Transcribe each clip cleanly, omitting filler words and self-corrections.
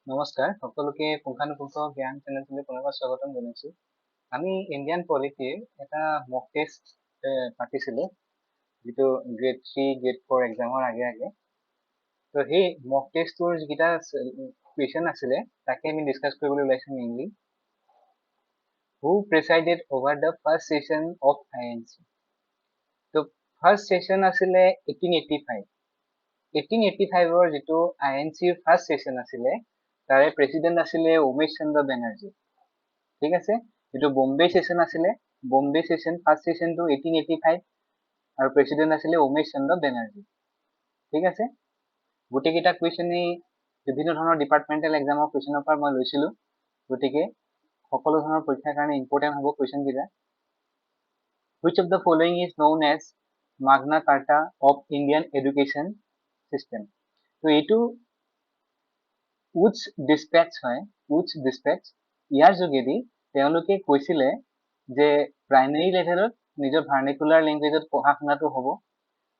নমস্কাৰ সকলোকে পুংখানুপুংখ জ্ঞান চেনেললৈ পুনৰবাৰ স্বাগতম জনাইছো। আমি ইণ্ডিয়ান পলিটিৰ এটা মক টেষ্ট পাতিছিলো যেটো গ্ৰেড 3 গ্ৰেড 4 এক্সামৰ আগে তো সেই মক টেষ্টৰ যিটা কোৱেশ্চন আছিলে তাকে আমি ডিসকাস কৰিবলৈ ওলাইছো mainly who presided over the first session of INC তো ফাৰ্স্ট সেশন আছিলে 1885 1885 যেটো INC ফাৰ্স্ট সেশন আছিলে তাৰে প্ৰেসিডেন্ট আছিলে উমেশ চন্দ্ৰ বেনাৰ্জী ঠিক আছে যেটো বম্বে সেশন আছিলে বম্বে সেশন ফাৰ্স্ট সেশন তো 1885 আৰু প্ৰেসিডেন্ট আছিলে উমেশ চন্দ্ৰ বেনাৰ্জী ঠিক আছে গুটি কিটা কোৱেশ্চনই বিভিন্ন ধৰণৰ ডিপাৰ্টমেন্টাল এক্সামৰ কোৱেশ্চনৰ পৰা মই লৈছিলো গতিকে সকলো ধৰণৰ পৰীক্ষাৰ কাৰণে ইম্পৰ্টেন্ট হ'ব কোৱেশ্চন কিটা which of the following is known as Magna Carta of Indian Education System তো এইটো which dispatch হয় which dispatch ইয়াৰ যোগেদি তেওঁলোকে কৈছিলে যে প্ৰাইমাৰী লেভেলত নিজৰ ভাৰ্নাকুলাৰ ল্যাঙ্গুৱেজত পঢ়া শুনাটো হ'ব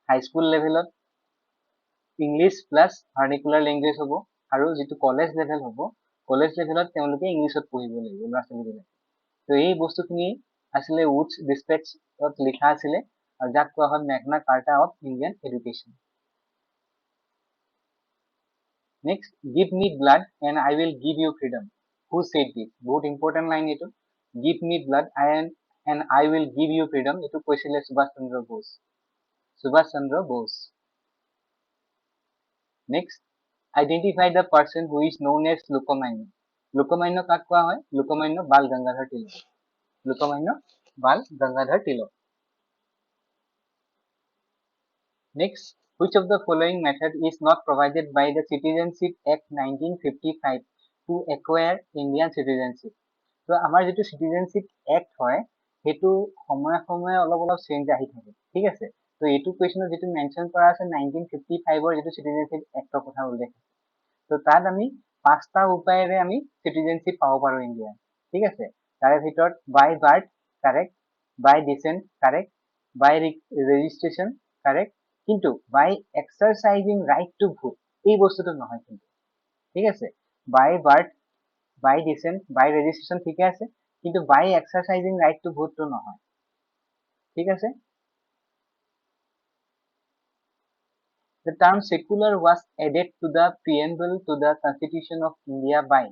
হাই স্কুল লেভেলত ইংলিশ প্লাস ভাৰ্নাকুলাৰ ল্যাঙ্গুৱেজ হ'ব আৰু যেটো কলেজ লেভেল হ'ব কলেজ লেভেলত তেওঁলোকে ইংলিশত পঢ়িব লাগিব ল'ৰা-ছোৱালীবিলাক তো এই বস্তুখিনি আসলে which dispatch ত লিখা আছিলে আৰু যাক কোৱা হয় Magna Carta of Indian education Next, give me blood and I will give you freedom. Who said this? बहुत important line itu. Give me blood and I will give you freedom. Itu কৈছিলে Subhash Chandra Bose. Subhash Chandra Bose. Next, identify the person who is known as Lokmanya. Lokmanya কাক কোৱা হয়? Lokmanya Bal Gangadhar Tilak. Lokmanya Bal Gangadhar Tilak. Next, which of the following method is not provided by the Citizenship Act 1955 to acquire Indian citizenship? তো আমাৰ যেটো Citizenship Act হয় হেতু সময় সময় অলপ চেঞ্জ আহি থাকে ঠিক আছে তো এটো কোৱেশ্চনত যেটো মেনশন কৰা আছে 1955 ৰ যেটো Citizenship Act ৰ কথা উল্লেখ তো তাত আমি পাঁচটা উপায়েৰে আমি citizenship পাব পাৰো ইণ্ডিয়া ঠিক আছে তাৰে ভিতৰত by birth correct by descent correct by registration correct কিন্তু by exercising right to vote এই বস্তুটো নহয় কিন্তু ঠিক আছে by birth by descent by registration ঠিক আছে কিন্তু by exercising right to vote তো নহয় ঠিক আছে The term secular was added to the preamble to the Constitution of India by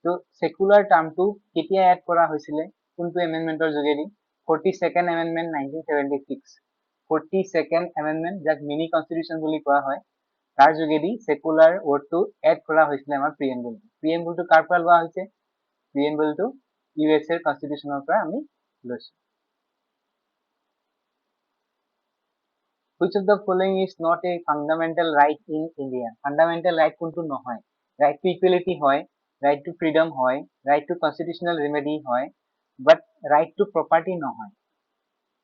তো secular term to কেতিয়া add কৰা হৈছিলে কোনটো amendmentৰ যোগেদি 42nd amendment 1976 42nd amendment যাক মিনি কনস্টিটিউশন বুলি কোৱা হয় তাৰ যোগেদি secular wordটো add কৰা হৈছিলে আমাৰ preamble টো কাৰ পৰা লোৱা হৈছে preamble টো US এৰ কনস্টিটিউশনৰ পৰা আমি লৈছো Which of the following is not a fundamental right in India fundamental right কোনটো নহয় right to equality হয় right to freedom হয় right to constitutional remedy হয় but right to property নহয়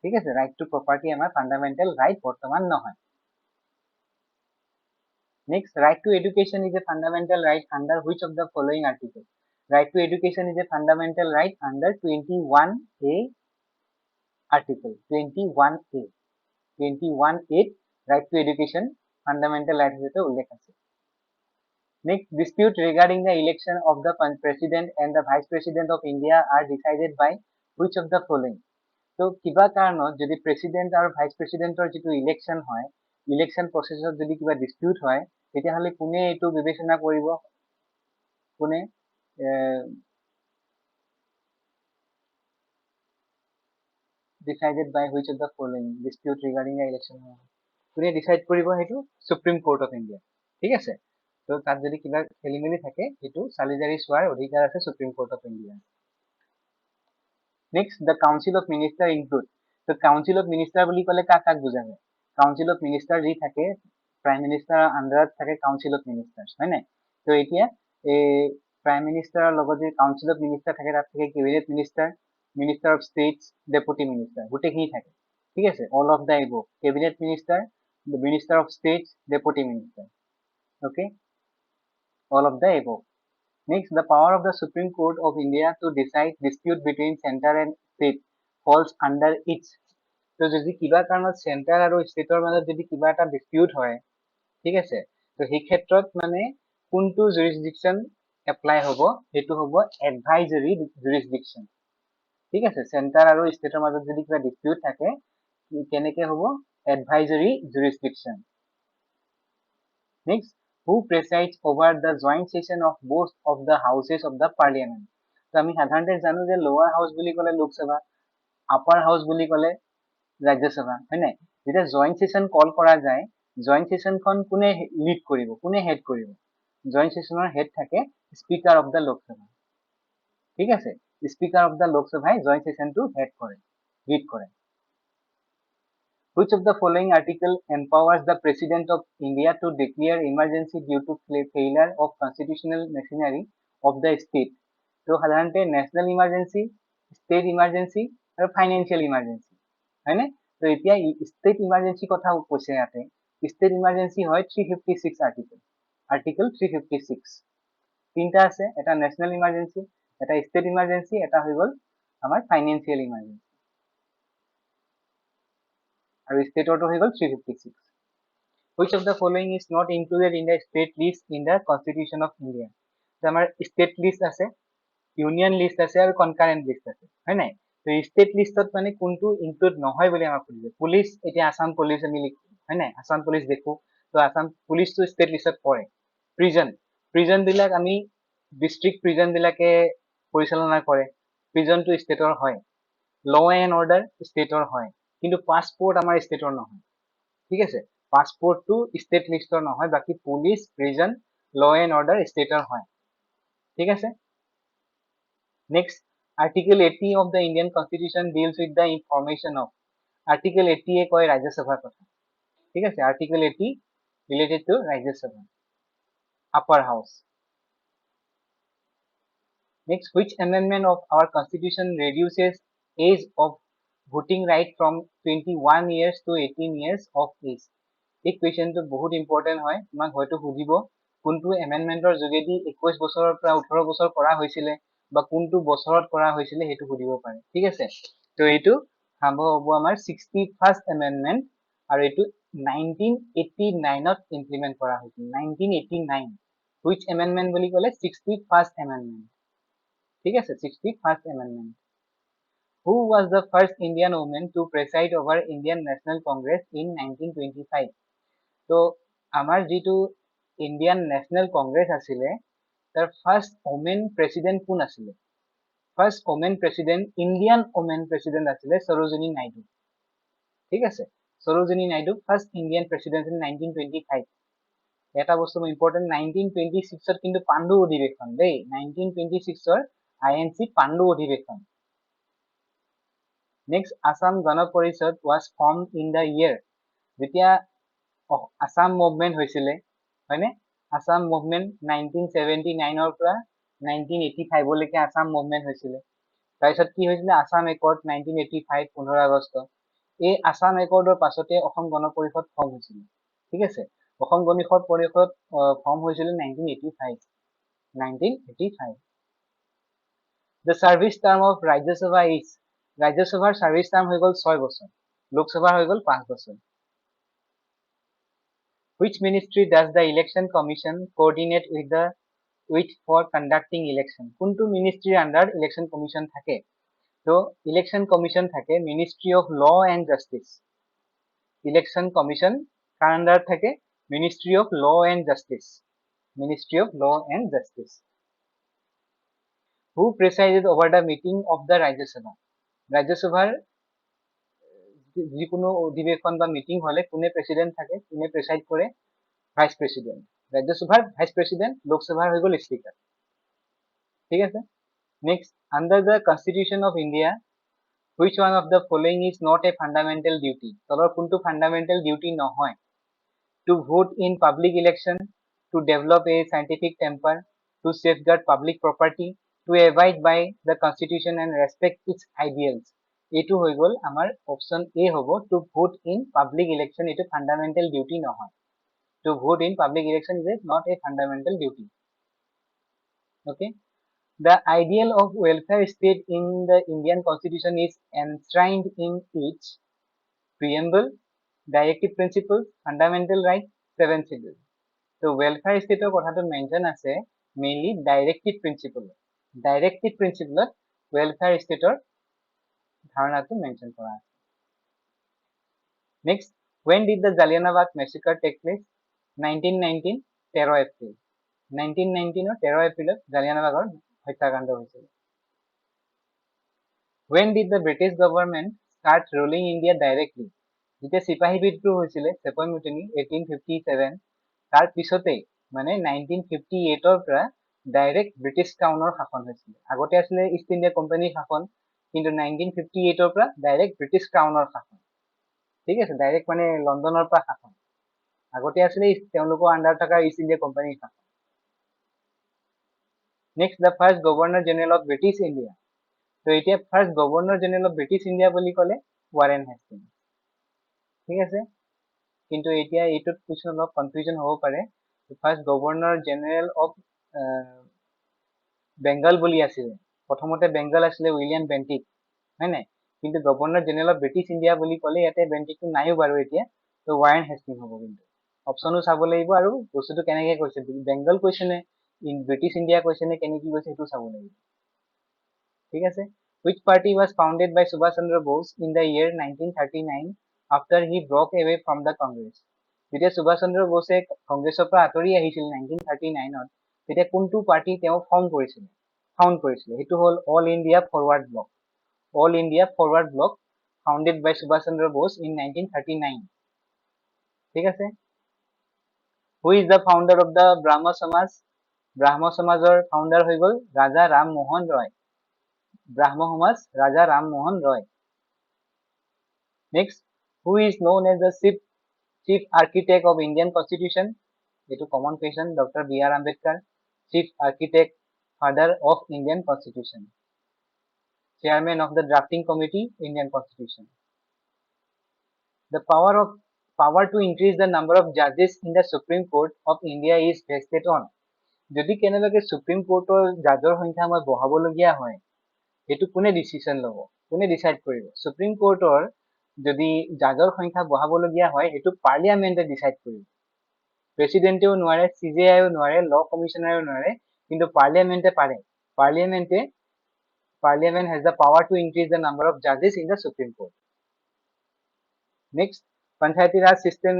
ঠিক আছে right to property আমাৰ fundamental right বৰ্তমান নহয় Next, right to education is a fundamental right under which of the following article? Right to education is a fundamental right under 21A article. 21A. 21A right to education fundamental right হিসেবে উল্লেখ আছে Next, dispute regarding the election of the president and the vice president of India are decided by which of the following? তো কিবা কাৰণত যদি president আৰু vice প্ৰেসিডেন্টৰ যেটো election হয় ইলেকশন প্ৰসেছত যদি কিবা ডিসপিউট হয় তেতিয়া হলে কোনে এটো বিবেচনা কৰিব কোনে decided by which of the following dispute regarding the election কোনে ডিসাইড কৰিব হেতু সুপ্ৰিম কোৰ্ট অফ ইণ্ডিয়া ঠিক আছে তো তাত যদি কিবা খেলিমেলি থাকে হেতু সালিজাৰি সোৱাৰ অধিকাৰ আছে supreme court of India Next, the Council of Minister include. So, Council of Minister বুলি ক'লে কাক কাক বুজা যায়? Council of Minister যি থাকে Prime Minister আন্ডাৰত থাকে Council of Ministers হয় নাই তো এতিয়া এই Prime Minister লগত যে Council of Minister থাকে তাত থাকে Cabinet Minister Minister of States Deputy Minister গোটেইখিনি থাকে ঠিক আছে all of the above Cabinet Minister the Minister of States Deputy Minister okay all of the above Next, the power of the Supreme Court of India to decide dispute between center and state falls under its. তো যদি কিবা কাৰণত center আৰু stateৰ মাজত যদি কিবা এটা dispute হয় ঠিক আছে তো সেই ক্ষেত্ৰত মানে কোনটো jurisdiction এপ্লাই হ'ব হেতু হ'ব এডভাইজৰি জুৰিসডিকশন ঠিক আছে সেন্টাৰ আৰু ষ্টেটৰ মাজত যদি কিবা ডিসপিউট থাকে কেনেকে হ'ব advisory জুৰিসডিকশন next who presides over the joint session of both of the houses of the parliament তো আমি সাধাৰণতে জানো যে লোৱাৰ হাউস বুলি ক'লে লোকসভা আপাৰ হাউস বুলি ক'লে ৰাজ্যসভা হয় নাই যেতিয়া জয়েন্ট সেশন কল কৰা যায় জয়েন্ট সেশনখন কোনে লিড কৰিব কোনে হেড কৰিব জয়েন্ট সেশনৰ হেড থাকে স্পিকাৰ অফ দা লোকসভা ঠিক আছে স্পিকাৰ অফ দা লোকসভাই জয়েন্ট সেশনটো হেড কৰে লিড কৰে which of the following article empowers the president of India to declare emergency due to failure of constitutional machinery of the state তো সাধাৰণতে national emergency state emergency আৰু financial emergency হয়নে তো এতিয়া state emergency কথা কৈছে ইয়াতে state emergency হয় 356 article 356 তিনটা আছে এটা national emergency এটা state emergency এটা হৈ গল আমাৰ financial emergency আৰু ষ্টেটৰটো হৈ গল 356 which of the following is not included in the state list in the constitution of India তো আমাৰ state list আছে ইউনিয়ন লিষ্ট আছে আৰু কনকারেন্ট লিষ্ট আছে হয় নাই তো স্টেট লিষ্টত মানে কোনটো ইনক্লুড নহয় বুলি আমাক খুজিছে পুলিশ এতিয়া আসাম পুলিশ আমি লিখো হয় নাই আসাম পুলিশ দেখো তো আসাম পুলিশটো স্টেট লিষ্টত পৰে প্ৰিজন বিলাক আমি ডিস্ট্ৰিক্ট প্ৰিজন বিলাকে পৰিচালনা কৰে প্ৰিজনটো ষ্টেটৰ হয় ল এণ্ড অৰ্ডাৰ ষ্টেটৰ হয় কিন্তু পাসপোৰ্ট আমাৰ ষ্টেটৰ নহয় ঠিক আছে পাসপোৰ্টটো ষ্টেট লিষ্টৰ নহয় বাকি police prison law and order ষ্টেটৰ হয় ঠিক আছে next article 80 of the Indian constitution deals with the information of article 80 এ কয় ৰাজ্যসভাৰ কথা ঠিক আছে article 80 related to Rajya Sabha upper house next which amendment of our constitution reduces age of voting right from 21 years to 18 years of age এই কোৱেশ্চনটো বহুত important হয় তোমাক হয়তো সুধিব কোনটো এমেন্ডমেন্টৰ যোগেদি 21 বছৰৰ পৰা 18 বছৰ কৰা হৈছিল বা কোনটো বছৰত কৰা হৈছিল হেতু সুধিব পাৰে ঠিক আছে তো এইটো হ'ব আমাৰ 61st এমেন্ডমেন্ট আৰু এইটো 1989 ত ইমপ্লিমেন্ট কৰা হৈছিল 1989 which amendment বুলি ক'লে 61st amendment ঠিক আছে 61st amendment who was the first Indian woman to preside over Indian National Congress in 1925 তো আমাৰ যেটো ইন্ডিয়ান ন্যাশনাল কংগ্ৰেছ আছিল তাৰ ফার্স্ট ওমেন প্রেসিডেন্ট কোন আছিল first women president Indian women president আছিল সরোজিনী নাইডু ঠিক আছে Sarojini Naidu first Indian president in 1925 এটা বস্তু ইম্পর্টেন্ট 1926 ত কিন্তু পাণ্ডু অধিবেশন দেই 1926 ৰ আইএনসি পাণ্ডু অধিবেশন next Assam Gana Parishad was formed in the year যেতিয়া Assam movement হৈছিলে হয়নে Assam movement 1979 ৰ পৰা 1985 লৈকে Assam movement হৈছিলে তাৰপিছত কি হৈছিলে Assam Accord 1985 15 আগষ্ট এই Assam Accord ৰ পাছতে অসম গণ পৰিষদ ফৰ্ম হৈছিলে ঠিক আছে অসম গণ পৰিষদ ফৰ্ম হৈছিল 1985 the service term of Rajya Sabha is Rajya Sabhar service term হৈ গল 6 বছৰ লোক সভা হৈ গল 5 বছৰ which ministry does the election commission coordinate with for conducting election কোনটো ministry under election commission থাকে তো election commission থাকে ministry of law and justice election commission car under থাকে ministry of law and justice who presided over the meeting of the Rajya Sabha যিকোনো অধিবেশন বা meeting হলে কোনে প্রেসিডেন্ট থাকে কোনে প্রেসাইড কৰে ভাইস প্রেসিডেন্ট রাজ্য সভার ভাইস প্রেসিডেন্ট লোকসভার হয়ে গেল স্পিকার ঠিক আছে next under the constitution of India which one of the following is not a fundamental duty তলৰ কোনটো fundamental duty নহয় to vote in public election to develop a scientific temper to safeguard public property to abide by the constitution and respect its ideals এটো হৈ গল আমাৰ option A হ'ব to vote in public election এটো fundamental duty নহয় to vote in public election is not a fundamental duty okay the ideal of welfare state in the Indian constitution is enshrined in its preamble directive principles fundamental right 7 schedule so welfare state কথাটো mention আছে mainly directive প্ৰিন্সিপলত welfare ষ্টেটৰ ধাৰণাটো mention কৰা আছে। Next, when did the Jallianwala Bagh massacre take place? 1919, 13 April. 1919 13 এপ্ৰিলত জালিয়ানৱালা বাগৰ হত্যাকাণ্ড হৈছিল। When did the British government start ruling India directly? যেতিয়া চিপাহী বিদ্ৰোহ হৈছিলে চেপন মুটনি 1857 তাৰ পিছতেই মানে 1958 পৰা ডাইৰেক্ট ব্ৰিটিছ ক্ৰাউনৰ শাসন হৈছিল। আগতে আছিলে ইষ্ট ইণ্ডিয়া কোম্পানীৰ শাসন, কিন্তু 1958 পৰা ডাইৰেক্ট ব্ৰিটিছ ক্ৰাউনৰ শাসন। ঠিক আছে, ডাইৰেক্ট মানে লণ্ডনৰ পৰা শাসন। আগতে আছিলে তেওঁলোকৰ আণ্ডাৰ থকা ইষ্ট ইণ্ডিয়া কোম্পানীৰ শাসন। Next, the first governor general of British India. তো এতিয়া first governor general of British India বুলি ক'লে ৱাৰেন হেষ্টিংছ। ঠিক আছে, কিন্তু এতিয়া এইটোত কিছু অলপ কনফিউজন হ'ব পাৰে। First governor general of Bengal বুলি আছিলে, প্ৰথমতে বেংগল আছিলে উইলিয়াম বেণ্টিক, হয় নাই? কিন্তু governor general of British India বুলি ক'লে ইয়াতে বেণ্টিকটো নাইও বাৰু এতিয়া, তো ৱাৰেন হেষ্টিংছ হ'ব। কিন্তু অপশ্যনো চাব লাগিব আৰু বস্তুটো কেনেকৈ কৈছে, বেংগল কৈছে নে ব্ৰিটিছ ইণ্ডিয়া কৈছে নে কেনেকৈ কৈছে সেইটো চাব লাগিব। ঠিক আছে, which party was founded by Subhash Chandra Bose in the year 1939 after he broke away from the Congress? যেতিয়া সুভাষ চন্দ্ৰ বোসে কংগ্ৰেছৰ পৰা আঁতৰি আহিছিল 1939ত, তেতিয়া কোনটো পাৰ্টি তেওঁ ফাউণ্ড কৰিছিলে? সেইটো হ'ল all India Forward Bloc. All India Forward Bloc founded by Subhas Chandra Bose in 1939। ঠিক আছে, who is the founder of the Brahmo Samaj? Brahmo সমাজৰ ফাউণ্ডাৰ হৈ গ'ল ৰাজা Rammohan Roy. Brahmo Samaj Raja Rammohan Roy. Next, who is known as the chief architect of Indian constitution? এইটো common question. Doctor B R. Ambedkar, chief architect, father of Indian constitution, chairman of the drafting committee, Indian constitution. The power to increase the number of judges in the Supreme Court of India is vested on? যদি কেনেবাকৈ supreme কোৰ্টৰ জাজৰ সংখ্যা মই বঢ়াবলগীয়া হয়, সেইটো কোনে decision ল'ব, কোনে decide কৰিব? সুপ্ৰিম কোৰ্টৰ যদি জাজৰ সংখ্যা বঢ়াবলগীয়া হয়, সেইটো পাৰ্লিয়ামেণ্টে ডিচাইড কৰিব। প্ৰেচিডেণ্টেও নোৱাৰে, CJIও নোৱাৰে, ল কমিশ্যনাৰেও নোৱাৰে, কিন্তু পাৰ্লিয়ামেণ্টে পাৰে। Parliament has the power to increase the number of judges in the Supreme Court. Next, Panchayati Raj system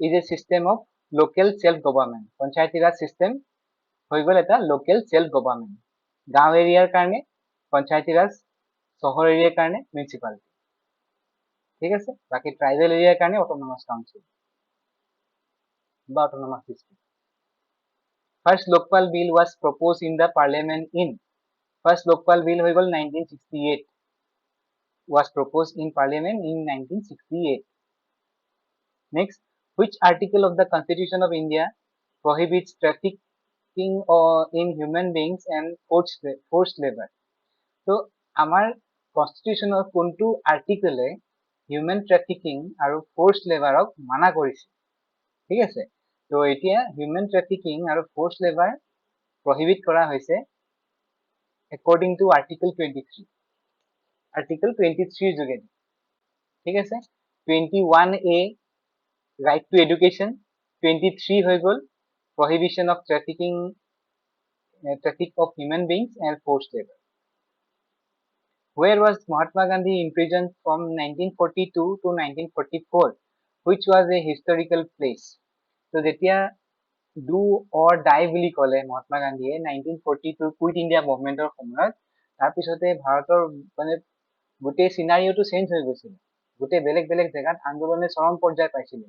is a system of local self-government. Panchayati Raj system হৈ গ'ল এটা লোকেল সেল্ফ গভৰ্ণমেণ্ট। গাঁও এৰিয়াৰ কাৰণে পঞ্চায়তী ৰাজ, চহৰ এৰিয়াৰ কাৰণে মিউনিচিপালিটি। ঠিক আছে, বাকী ট্ৰাইবেল এৰিয়াৰ কাৰণে অট'নমাছ কাউন্সিল বা autonomous district. First Lokpal bill was propose in the parliament in? First Lokpal bill হৈ গ'ল 1968, was proposed in parliament in 1968. Next, which article of the Constitution of India prohibits trafficking in human beings and forced labor? So আমাৰ কনষ্টিটিউশ্যনৰ কোনটো আৰ্টিকলে human trafficking আৰু ফৰ্চড লেবাৰক মানা কৰিছে? ঠিক আছে, তো এতিয়া হিউমেন ট্ৰেফিকিং আৰু ফৰ্চড লেবাৰ প্ৰহিবিট কৰা হৈছে একৰ্ডিং টু আৰ্টিকল 23। আৰ্টিকল 23 যোগেদি। ঠিক আছে, 21A ৰাইট টু এডুকেশ্যন, 23 হৈ গ'ল prohibition of traffic of human beings and forced labor. Where was Mahatma Gandhi imprisoned from 1942 to 1944, which was a historical place? So যেতিয়া do or die বুলি ক'লে মহাত্মা গান্ধীয়ে 1942 quit India মুভমেণ্টৰ সময়ত, তাৰপিছতে ভাৰতৰ মানে গোটেই চিনাৰিওটো চেঞ্জ হৈ গৈছিল, গোটেই বেলেগ বেলেগ জেগাত আন্দোলনে চৰম পৰ্যায় পাইছিলে।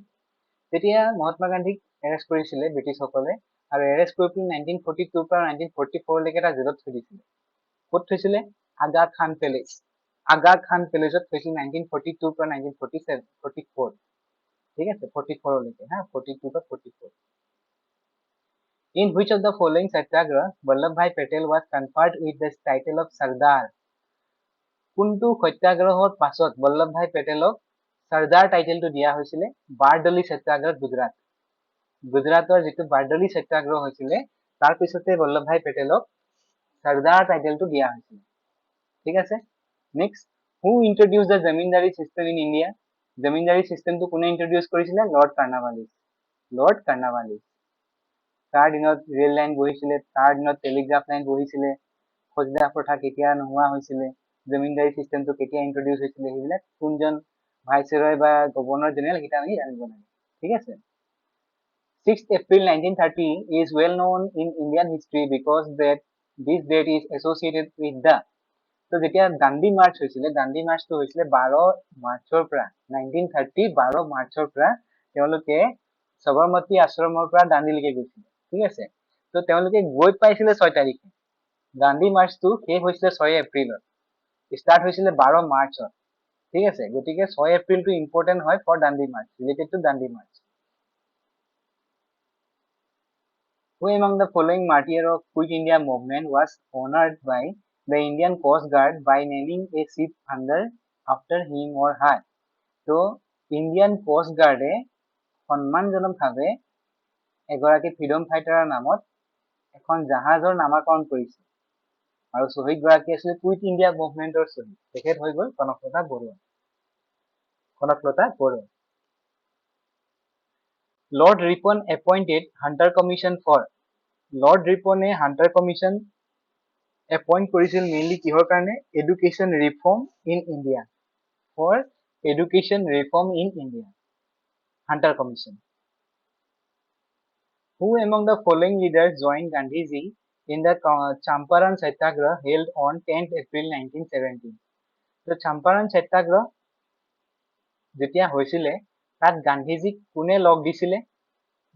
তেতিয়া মহাত্মা গান্ধীক এৰেষ্ট কৰিছিলে ব্ৰিটিছসকলে, আৰু এৰেষ্ট কৰি পিনি 1942 পৰা 1944 লৈকে এটা জেলত থৈ দিছিলে। ক'ত থৈছিলে? আগা খান পেলেচত থৈছিল 1942 পৰা 1944। ঠিক আছে, 44 লৈকে, 42 পৰা 44। In which of the following satyagraha Vallabhbhai Patel was conferred with the title of Sardar? কোনটো সত্যাগ্ৰহৰ পাছত বল্লভভাই পেটেলক চৰ্দাৰ টাইটেলটো দিয়া হৈছিলে? বাৰডলি সত্যাগ্ৰহ, গুজৰাটৰ যিটো বাৰডলি সত্যাগ্ৰহ হৈছিলে, তাৰ পিছতে বল্লভভাই পেটেলক চৰ্দাৰ টাইটেলটো দিয়া হৈছিলে। ঠিক আছে, next, who introduce the zamindari system in India? Zamindari চিষ্টেমটো কোনে ইন্ট্ৰডিউচ কৰিছিলে? লৰ্ড কাৰ্ণৱালিছ। তাৰ দিনত ৰেল লাইন বহিছিলে, তাৰ দিনত টেলিগ্ৰাফ লাইন বহিছিলে, ফৌজদাৰ প্ৰথা কেতিয়া নোহোৱা হৈছিলে, জমিনদাৰী চিষ্টেমটো কেতিয়া ইন্ট্ৰডিউচ হৈছিলে, সেইবিলাক কোনজন ভাইসৰয় বা গভৰ্ণৰ জেনেৰেল সেইটা আমি জানিব লাগে। ঠিক আছে। 6th April 1930 is well known in Indian history because that this date is associated with the তো যেতিয়া দাণ্ডি মাৰ্চ হৈছিলে, দাণ্ডি মাৰ্চটো হৈছিলে 12 মাৰ্চৰ পৰা 1930 12 মাৰ্চৰ পৰা তেওঁলোকে সবৰমতী আশ্ৰমৰ পৰা দাণ্ডিলৈকে গৈছিলে। ঠিক আছে। তো তেওঁলোকে গৈ পাইছিলে 6 তাৰিখে। দাণ্ডি মাৰ্চটো শেষ হৈছিলে 6 এপ্ৰিলত, ষ্টাৰ্ট হৈছিলে 12 মাৰ্চত। ঠিক আছে। গতিকে 6 এপ্ৰিলটো ইম্পৰ্টেণ্ট হয় for Dandi march, related to Dandi march. Who among the following martyr of Quit India movement was honored by the Indian Coast Guard by naming a ship after him or her? তো Indian coast গাৰ্ডে সন্মানজনকভাৱে এগৰাকী freedom ফাইটাৰৰ নামত এখন জাহাজৰ নামাকৰণ কৰিছে, আৰু শ্বহীদগৰাকী আছিলে quit India মুভমেণ্টৰ শ্বহীদ। তেখেত হৈ গ'ল Kanaklata Barua. Lord Ripon appointed Hunter commission for. Lord ৰিপনে হাণ্টাৰ কমিশ্যন এপইণ্ট কৰিছিল মেইনলি কিহৰ কাৰণে? Education reform in India, for education reform in India, Hunter commission. Who among the following leaders joined Gandhiji in the Champaran Satyagraha held on 10th April 1917? তো Champaran Satyagraha যেতিয়া হৈছিলে তাত গান্ধীজিক কোনে লগ দিছিলে?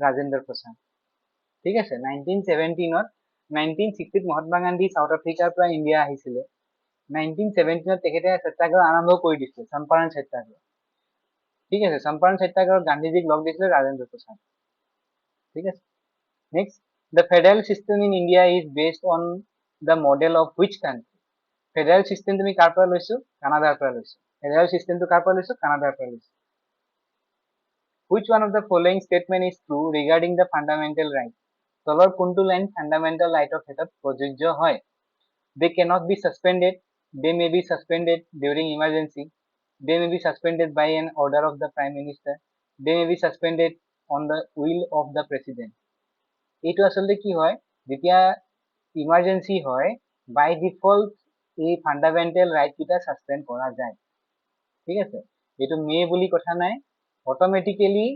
ৰাজেন্দ্ৰ প্ৰসাদ। ঠিক আছে। 1917ত 1960ত মহাত্মা গান্ধী সাউথ আফ্ৰিকাৰ পৰা ইণ্ডিয়া আহিছিলে। 1917ত তেখেতে সত্যাগ্ৰহ আৰম্ভ কৰি দিছিলে, চম্পাৰণ সত্যাগ্ৰহ। ঠিক আছে। চম্পাৰণ সত্যাগ্ৰহত গান্ধীজিক লগ দিছিলে ৰাজেন্দ্ৰ প্ৰসাদ। ঠিক আছে। Next, the federal system in India is based on the model of which country? Federal system তুমি কাৰ পৰা লৈছো? কানাডাৰ পৰা লৈছো। ফেডাৰেল চিষ্টেমটো কাৰ পৰা লৈছো? কানাডাৰ পৰা লৈছো। Which one of the following statement is true regarding the fundamental right? তলৰ কোনটো লাইন ফান্ডামেন্টাল ৰাইটৰ ক্ষেত্ৰত প্ৰযোজ্য হয়? They cannot be suspended. They may be suspended during emergency. They may be suspended by an order of the Prime Minister. They may be suspended on the will of the President. এইটো আসলে কি হয়? যেতিয়া emergency হয়, বাই default এই fundamental right কিটা suspend করা যায়। ঠিক আছে। এইটো মে বুলি কথা নাই, অটোমেটিক্যালি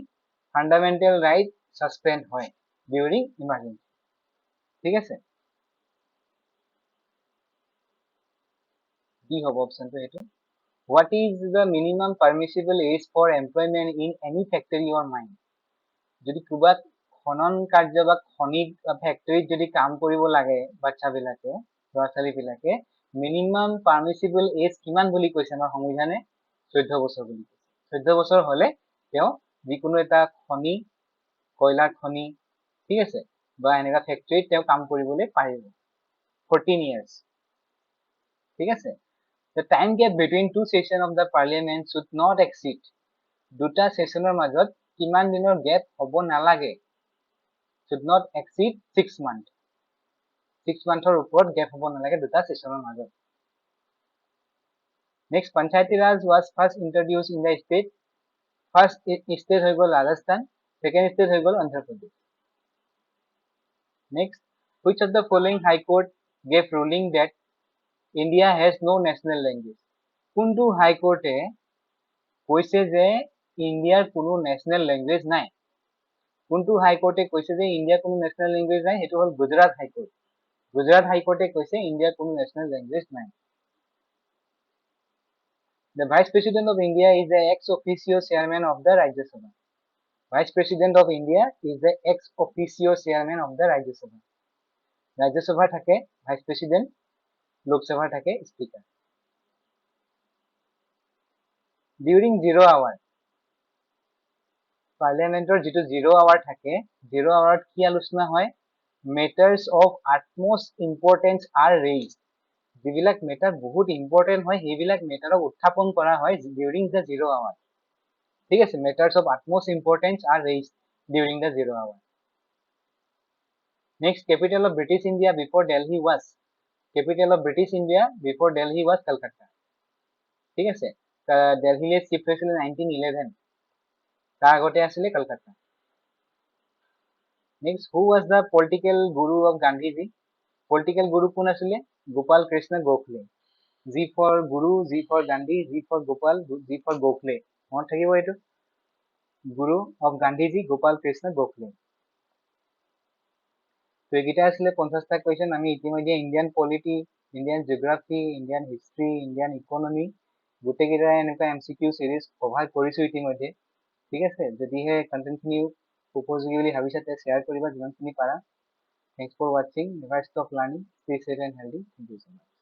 ফান্ডামেন্টাল রাইট সাসপেন্ড হয় ডিউরিং ইমার্জেন্সি। ঠিক আছে। কি হ'ব অপশনটো এইটো? What is the minimum permissible age for employment in any factory or mine? যদি কুবাত খনন কাৰ্য বা খনিক ফেক্টৰীত যদি কাম কৰিব লাগে বাচ্চাবিলাকে, ল'ৰা ছোৱালীবিলাকে, মিনিমাম পাৰ্মিচিবল এজ কিমান বুলি কৈছে আমাৰ সংবিধানে? 14 বছৰ বুলি কৈছে। 14 বছৰ হলে তেওঁ যিকোনো এটা খনি, কয়লাৰ খনি, ঠিক আছে, বা এনেকুৱা ফেক্টৰীত তেওঁ কাম কৰিবলৈ পাৰিব। 14 years। ঠিক আছে। The time gap between two sessions of the parliament should not exceed, দুটা সেশনৰ মাজত কিমান দিনৰ গেপ হ'ব নালাগে? should not exceed 6 months. 6 monthৰ ওপৰত গেপ হ'ব নালাগে দুটা সেশনৰ মাজত। Next, Panchayati Raj was first introduced in the state. First state হৈ গ'ল ৰাজস্থান, second state হৈ গ'ল Andhra Pradesh. Next, which of the following high court gave ruling that India has no national language? কোনটো হাই কোৰ্টে কৈছে যে ইণ্ডিয়াৰ কোনো নেশ্যনেল লেংগুৱেজ নাই? কোনটো হাই কোৰ্টে কৈছে যে ইণ্ডিয়াৰ কোনো নেশ্যনেল লেংগুৱেজ নাই? সেইটো হ'ল গুজৰাট হাই কোৰ্ট। গুজৰাট হাই কোৰ্টে কৈছে ইণ্ডিয়াৰ কোনো নেশ্যনেল লেংগুৱেজ নাই। The Vice President of India is the ex officio chairman of the Rajya Sabha. Vice President of India is the ex officio chairman of the Rajya Sabha. Rajya Sabha থাকে Vice President, Lok Sabha থাকে Speaker. During 0 hour, পাৰ্লিয়ামেন্টৰ যিটো 0 hour থাকে, 0 hour কি আলোচনা হয়? Matters of utmost importance are raised. যিবিলাক matter বহুত important হয় সেইবিলাক মেটাৰক উত্থাপন কৰা হয় during the 0 hour. ঠিক আছে। Matters of utmost importance are raised during the 0 hour. Next, capital of British India before Delhi was? Capital of British India before Delhi was Calcutta. ঠিক আছে। দিল্লীলৈ শিফ্ট হৈছিলে 1911, তাৰ আগতে আছিলে Kolkata. Next, who was the political guru of Gandhiji? Political guru কোন আছিলে? Gopal Krishna Gokhale. G for Guru, G for Gandhi, G for Gopal, G for Gokhale. মনত থাকিব এইটো? Guru of Gandhiji, Gopal Krishna Gokhale. তো এইকেইটা আছিলে 50টা question. আমি ইতিমধ্যে Indian polity, Indian geography, Indian history, Indian economy গোটেইকেইটাই এনেকুৱা MCQ চিৰিজ প্ৰভাইড কৰিছো ইতিমধ্যে। ঠিক আছে, যদিহে কণ্টেণ্টখিনি উপযোগী বুলি ভাবিছা তে শ্বেয়াৰ কৰিবা যিমানখিনি পাৰা। Thanks for watching. Never stop learning. Stay safe and healthy. Thank you so much.